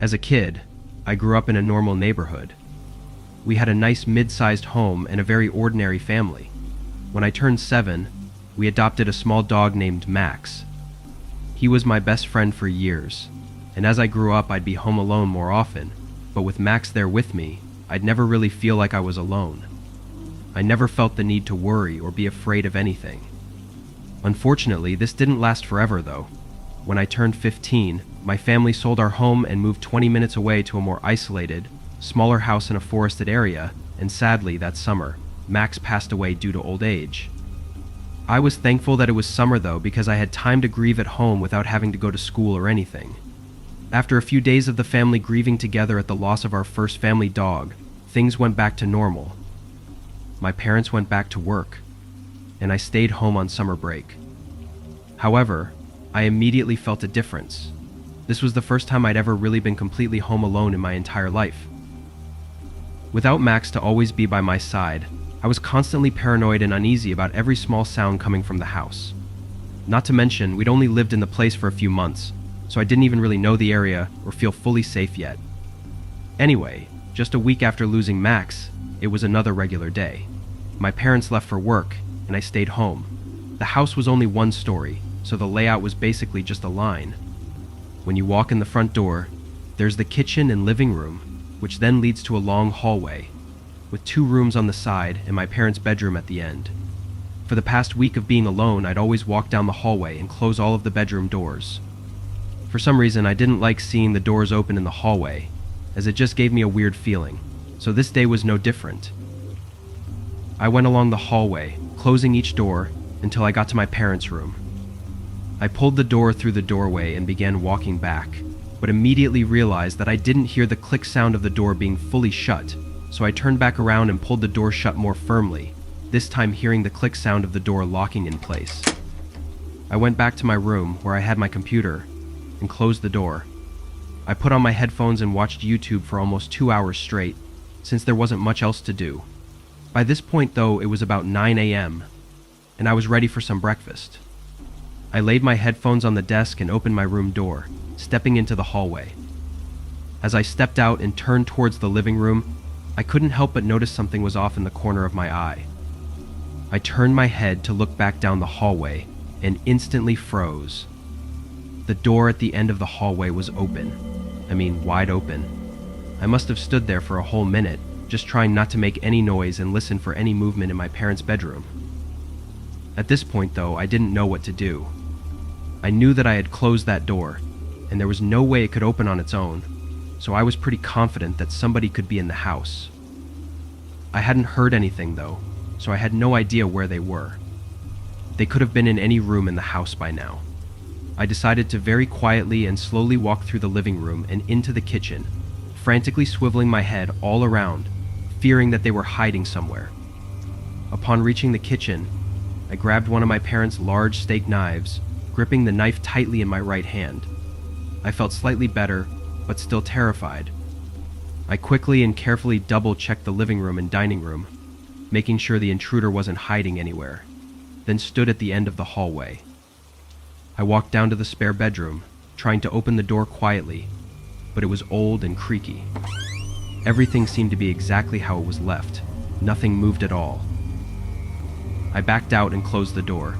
As a kid, I grew up in a normal neighborhood. We had a nice mid-sized home and a very ordinary family. When I turned 7, we adopted a small dog named Max. He was my best friend for years, and as I grew up I'd be home alone more often, but with Max there with me, I'd never really feel like I was alone. I never felt the need to worry or be afraid of anything. Unfortunately, this didn't last forever though. When I turned 15, my family sold our home and moved 20 minutes away to a more isolated, smaller house in a forested area, and sadly, that summer, Max passed away due to old age. I was thankful that it was summer though, because I had time to grieve at home without having to go to school or anything. After a few days of the family grieving together at the loss of our first family dog, things went back to normal. My parents went back to work, and I stayed home on summer break. However, I immediately felt a difference. This was the first time I'd ever really been completely home alone in my entire life. Without Max to always be by my side, I was constantly paranoid and uneasy about every small sound coming from the house. Not to mention, we'd only lived in the place for a few months, so I didn't even really know the area or feel fully safe yet. Anyway, just a week after losing Max, it was another regular day. My parents left for work, and I stayed home. The house was only one story, so the layout was basically just a line. When you walk in the front door, there's the kitchen and living room, which then leads to a long hallway, with 2 rooms on the side and my parents' bedroom at the end. For the past week of being alone, I'd always walk down the hallway and close all of the bedroom doors. For some reason, I didn't like seeing the doors open in the hallway, as it just gave me a weird feeling, so this day was no different. I went along the hallway, closing each door, until I got to my parents' room. I pulled the door through the doorway and began walking back, but immediately realized that I didn't hear the click sound of the door being fully shut, so I turned back around and pulled the door shut more firmly, this time hearing the click sound of the door locking in place. I went back to my room, where I had my computer, and closed the door. I put on my headphones and watched YouTube for almost 2 hours straight, since there wasn't much else to do. By this point though, it was about 9 a.m., and I was ready for some breakfast. I laid my headphones on the desk and opened my room door, stepping into the hallway. As I stepped out and turned towards the living room, I couldn't help but notice something was off in the corner of my eye. I turned my head to look back down the hallway and instantly froze. The door at the end of the hallway was open. I mean, wide open. I must have stood there for a whole minute, just trying not to make any noise and listen for any movement in my parents' bedroom. At this point though, I didn't know what to do. I knew that I had closed that door, and there was no way it could open on its own, so I was pretty confident that somebody could be in the house. I hadn't heard anything though, so I had no idea where they were. They could have been in any room in the house by now. I decided to very quietly and slowly walk through the living room and into the kitchen, frantically swiveling my head all around, fearing that they were hiding somewhere. Upon reaching the kitchen, I grabbed one of my parents' large steak knives, gripping the knife tightly in my right hand. I felt slightly better, but still terrified. I quickly and carefully double-checked the living room and dining room, making sure the intruder wasn't hiding anywhere, then stood at the end of the hallway. I walked down to the spare bedroom, trying to open the door quietly, but it was old and creaky. Everything seemed to be exactly how it was left. Nothing moved at all. I backed out and closed the door.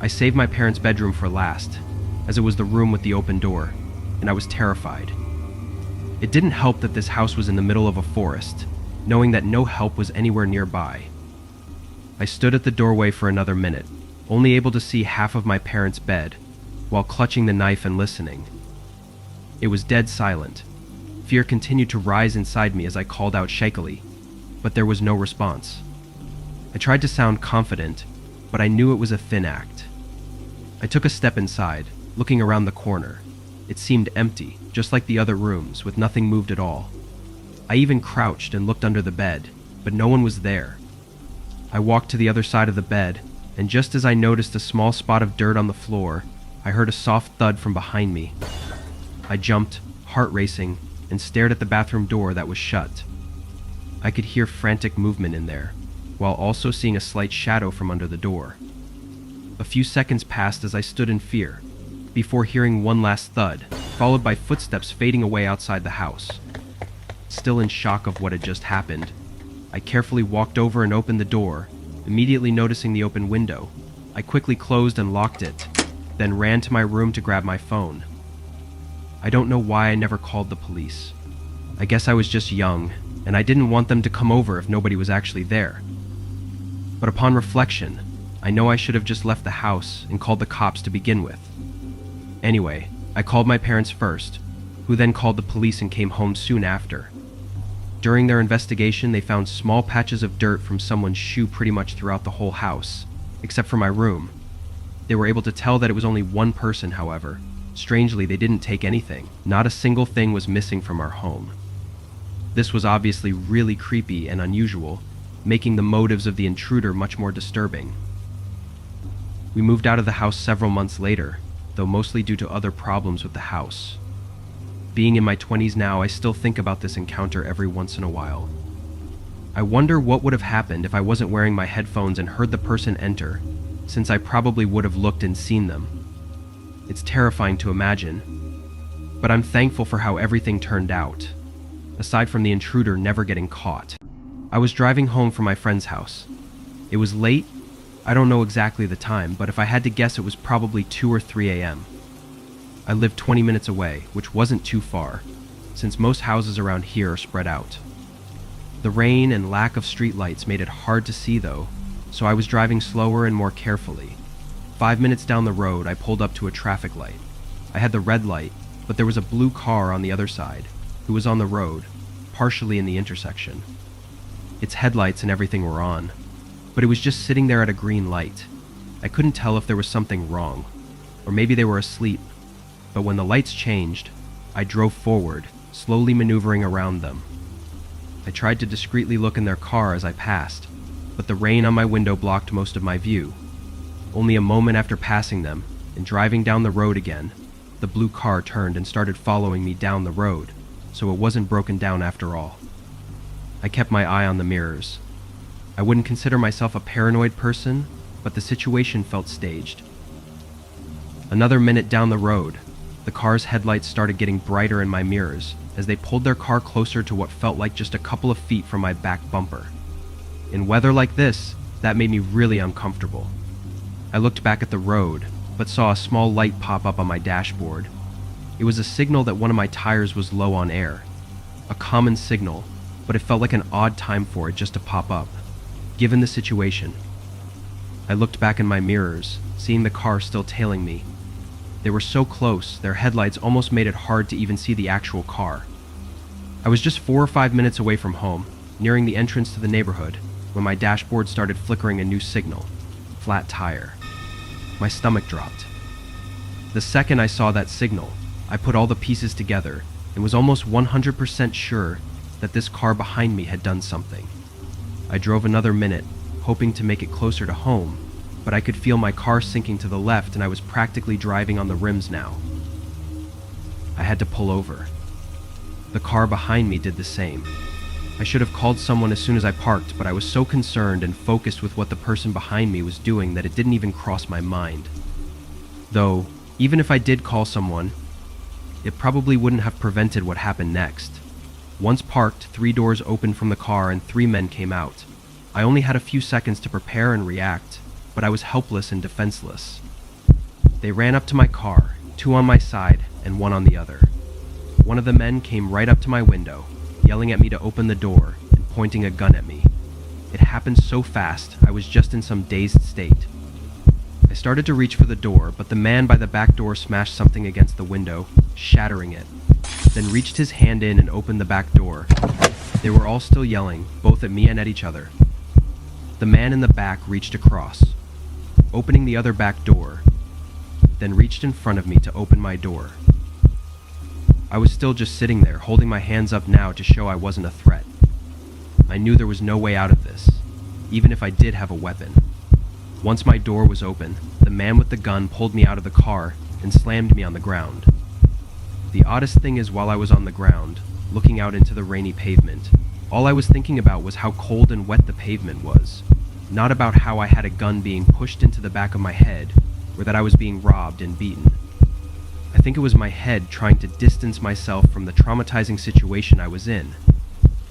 I saved my parents' bedroom for last, as it was the room with the open door, and I was terrified. It didn't help that this house was in the middle of a forest, knowing that no help was anywhere nearby. I stood at the doorway for another minute, only able to see half of my parents' bed, while clutching the knife and listening. It was dead silent. Fear continued to rise inside me as I called out shakily, but there was no response. I tried to sound confident, but I knew it was a thin act. I took a step inside, looking around the corner. It seemed empty, just like the other rooms, with nothing moved at all. I even crouched and looked under the bed, but no one was there. I walked to the other side of the bed, and just as I noticed a small spot of dirt on the floor, I heard a soft thud from behind me. I jumped, heart racing, and stared at the bathroom door that was shut. I could hear frantic movement in there, while also seeing a slight shadow from under the door. A few seconds passed as I stood in fear, before hearing one last thud, followed by footsteps fading away outside the house. Still in shock of what had just happened, I carefully walked over and opened the door, immediately noticing the open window. I quickly closed and locked it, then ran to my room to grab my phone. I don't know why I never called the police. I guess I was just young, and I didn't want them to come over if nobody was actually there. But upon reflection, I know I should have just left the house and called the cops to begin with. Anyway, I called my parents first, who then called the police and came home soon after. During their investigation, they found small patches of dirt from someone's shoe pretty much throughout the whole house, except for my room. They were able to tell that it was only one person, however. Strangely, they didn't take anything. Not a single thing was missing from our home. This was obviously really creepy and unusual, making the motives of the intruder much more disturbing. We moved out of the house several months later, though mostly due to other problems with the house. Being in my 20s now, I still think about this encounter every once in a while. I wonder what would have happened if I wasn't wearing my headphones and heard the person enter, since I probably would have looked and seen them. It's terrifying to imagine, but I'm thankful for how everything turned out, aside from the intruder never getting caught. I was driving home from my friend's house. It was late. I don't know exactly the time, but if I had to guess, it was probably 2 or 3 a.m. I lived 20 minutes away, which wasn't too far, since most houses around here are spread out. The rain and lack of streetlights made it hard to see though, so I was driving slower and more carefully. 5 minutes down the road, I pulled up to a traffic light. I had the red light, but there was a blue car on the other side, who was on the road, partially in the intersection. Its headlights and everything were on, but it was just sitting there at a green light. I couldn't tell if there was something wrong, or maybe they were asleep. But when the lights changed, I drove forward, slowly maneuvering around them. I tried to discreetly look in their car as I passed, but the rain on my window blocked most of my view. Only a moment after passing them, and driving down the road again, the blue car turned and started following me down the road, so it wasn't broken down after all. I kept my eye on the mirrors. I wouldn't consider myself a paranoid person, but the situation felt staged. Another minute down the road, the car's headlights started getting brighter in my mirrors as they pulled their car closer to what felt like just a couple of feet from my back bumper. In weather like this, that made me really uncomfortable. I looked back at the road, but saw a small light pop up on my dashboard. It was a signal that one of my tires was low on air. A common signal, but it felt like an odd time for it just to pop up, given the situation. I looked back in my mirrors, seeing the car still tailing me. They were so close, their headlights almost made it hard to even see the actual car. I was just 4 or 5 minutes away from home, nearing the entrance to the neighborhood, when my dashboard started flickering a new signal: flat tire. My stomach dropped. The second I saw that signal, I put all the pieces together and was almost 100% sure that this car behind me had done something. I drove another minute, hoping to make it closer to home, but I could feel my car sinking to the left and I was practically driving on the rims now. I had to pull over. The car behind me did the same. I should have called someone as soon as I parked, but I was so concerned and focused with what the person behind me was doing that it didn't even cross my mind. Though, even if I did call someone, it probably wouldn't have prevented what happened next. Once parked, 3 doors opened from the car and 3 men came out. I only had a few seconds to prepare and react, but I was helpless and defenseless. They ran up to my car, 2 on my side and 1 on the other. One of the men came right up to my window, yelling at me to open the door and pointing a gun at me. It happened so fast, I was just in some dazed state. I started to reach for the door, but the man by the back door smashed something against the window, shattering it, then reached his hand in and opened the back door. They were all still yelling, both at me and at each other. The man in the back reached across, opening the other back door, then reached in front of me to open my door. I was still just sitting there, holding my hands up now to show I wasn't a threat. I knew there was no way out of this, even if I did have a weapon. Once my door was open, the man with the gun pulled me out of the car and slammed me on the ground. The oddest thing is, while I was on the ground, looking out into the rainy pavement, all I was thinking about was how cold and wet the pavement was, not about how I had a gun being pushed into the back of my head, or that I was being robbed and beaten. I think it was my head trying to distance myself from the traumatizing situation I was in.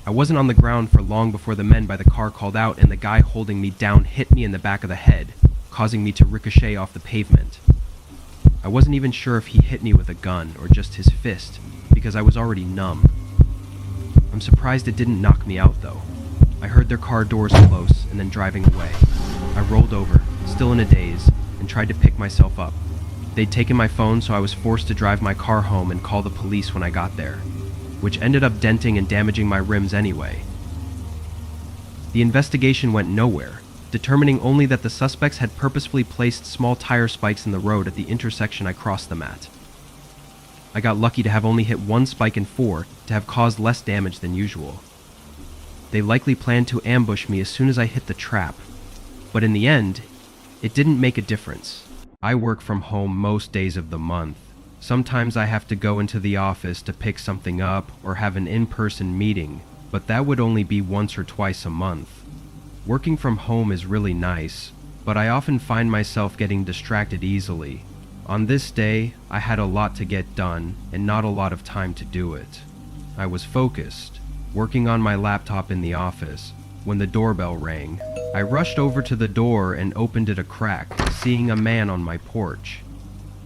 I wasn't on the ground for long before the men by the car called out and the guy holding me down hit me in the back of the head, causing me to ricochet off the pavement. I wasn't even sure if he hit me with a gun or just his fist, because I was already numb. I'm surprised it didn't knock me out though. I heard their car doors close and then driving away. I rolled over, still in a daze, and tried to pick myself up. They'd taken my phone, so I was forced to drive my car home and call the police when I got there, which ended up denting and damaging my rims anyway. The investigation went nowhere, determining only that the suspects had purposefully placed small tire spikes in the road at the intersection I crossed them at. I got lucky to have only hit one spike in 4 to have caused less damage than usual. They likely planned to ambush me as soon as I hit the trap, but in the end, it didn't make a difference. I work from home most days of the month. Sometimes I have to go into the office to pick something up or have an in-person meeting, but that would only be once or twice a month. Working from home is really nice, but I often find myself getting distracted easily. On this day, I had a lot to get done and not a lot of time to do it. I was focused, working on my laptop in the office, when the doorbell rang. I rushed over to the door and opened it a crack, seeing a man on my porch.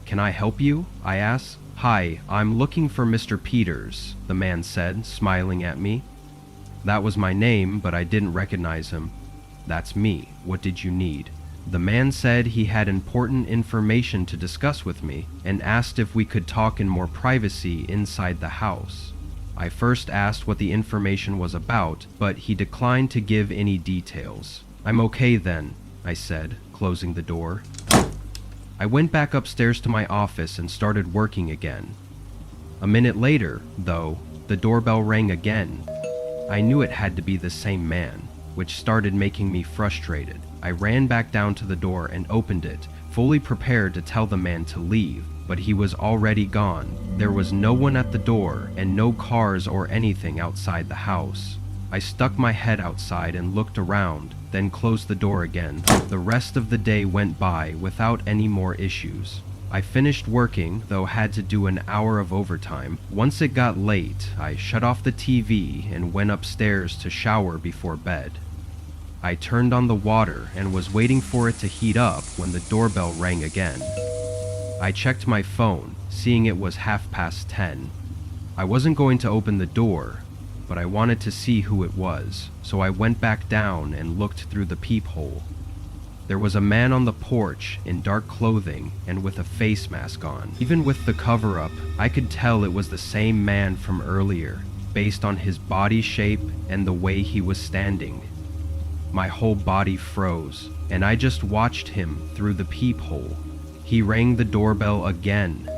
"Can I help you?" I asked. "Hi, I'm looking for Mr. Peters," the man said, smiling at me. That was my name, but I didn't recognize him. "That's me. What did you need?" The man said he had important information to discuss with me and asked if we could talk in more privacy inside the house. I first asked what the information was about, but he declined to give any details. "I'm okay then," I said, closing the door. I went back upstairs to my office and started working again. A minute later, though, the doorbell rang again. I knew it had to be the same man, which started making me frustrated. I ran back down to the door and opened it, fully prepared to tell the man to leave, but he was already gone. There was no one at the door and no cars or anything outside the house. I stuck my head outside and looked around, then closed the door again. The rest of the day went by without any more issues. I finished working, though had to do an hour of overtime. Once it got late, I shut off the TV and went upstairs to shower before bed. I turned on the water and was waiting for it to heat up when the doorbell rang again. I checked my phone, seeing it was 10:30. I wasn't going to open the door, but I wanted to see who it was, so I went back down and looked through the peephole. There was a man on the porch in dark clothing and with a face mask on. Even with the cover-up, I could tell it was the same man from earlier, based on his body shape and the way he was standing. My whole body froze, and I just watched him through the peephole. He rang the doorbell again.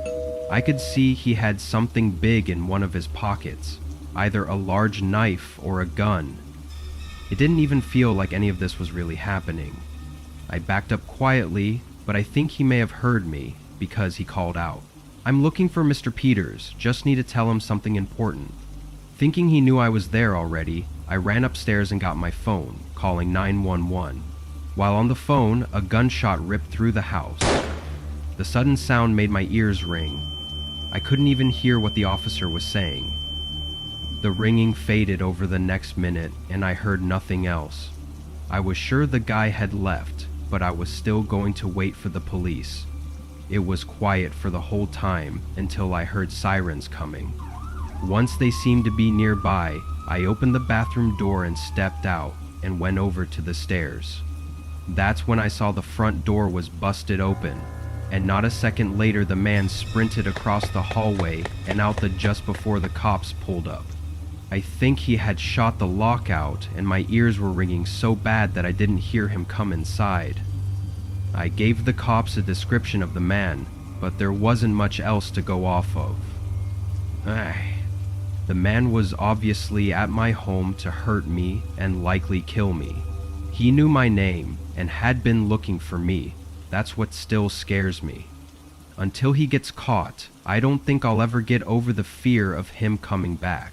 I could see he had something big in one of his pockets, either a large knife or a gun. It didn't even feel like any of this was really happening. I backed up quietly, but I think he may have heard me because he called out, "I'm looking for Mr. Peters, just need to tell him something important." Thinking he knew I was there already, I ran upstairs and got my phone, calling 911. While on the phone, a gunshot ripped through the house. The sudden sound made my ears ring. I couldn't even hear what the officer was saying. The ringing faded over the next minute, and I heard nothing else. I was sure the guy had left, but I was still going to wait for the police. It was quiet for the whole time until I heard sirens coming. Once they seemed to be nearby, I opened the bathroom door and stepped out and went over to the stairs. That's when I saw the front door was busted open, and not a second later the man sprinted across the hallway and out just before the cops pulled up. I think he had shot the lock out, and my ears were ringing so bad that I didn't hear him come inside. I gave the cops a description of the man, but there wasn't much else to go off of. The man was obviously at my home to hurt me and likely kill me. He knew my name and had been looking for me. That's what still scares me. Until he gets caught, I don't think I'll ever get over the fear of him coming back.